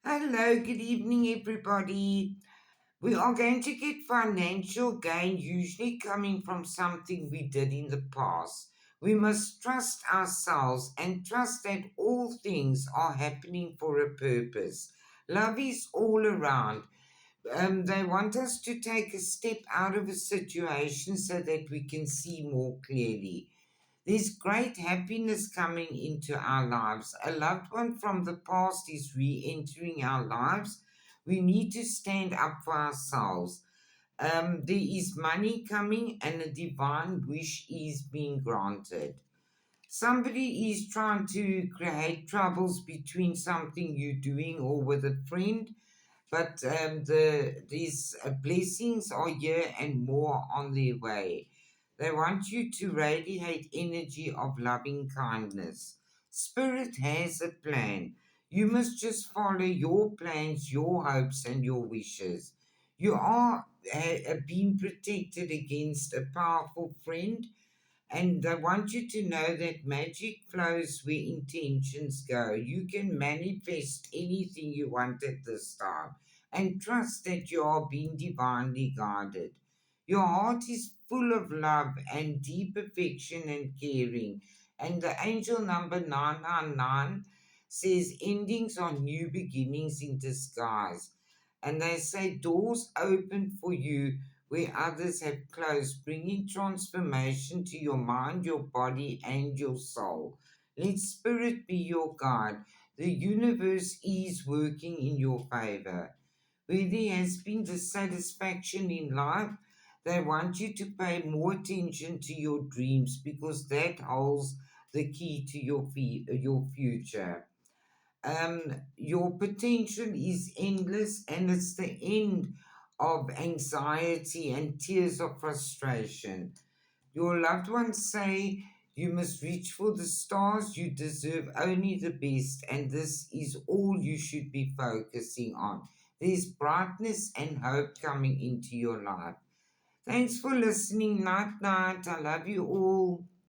Hello, good evening, everybody. We are going to get financial gain, usually coming from something we did in the past. We must trust ourselves and trust that all things are happening for a purpose. Love is all around. They want us to take a step out of a situation so that we can see more clearly. There's great happiness coming into our lives. A loved one from the past is re entering our lives. We need to stand up for ourselves. There is money coming and a divine wish is being granted. Somebody is trying to create troubles between something you're doing or with a friend, but these blessings are here and more on their way. They want you to radiate energy of loving kindness. Spirit has a plan. You must just follow your plans, your hopes, and your wishes. You are being protected against a powerful friend, and I want you to know that magic flows where intentions go. You can manifest anything you want at this time and trust that you are being divinely guided. Your heart is full of love and deep affection and caring. And the angel number 999 says endings are new beginnings in disguise. And they say doors open for you where others have closed, bringing transformation to your mind, your body, and your soul. Let spirit be your guide. The universe is working in your favor. Where there has been dissatisfaction in life, they want you to pay more attention to your dreams because that holds the key to your future. Your potential is endless and it's the end of anxiety and tears of frustration. Your loved ones say you must reach for the stars, you deserve only the best, and this is all you should be focusing on. There's brightness and hope coming into your life. Thanks for listening. Night, night. I love you all.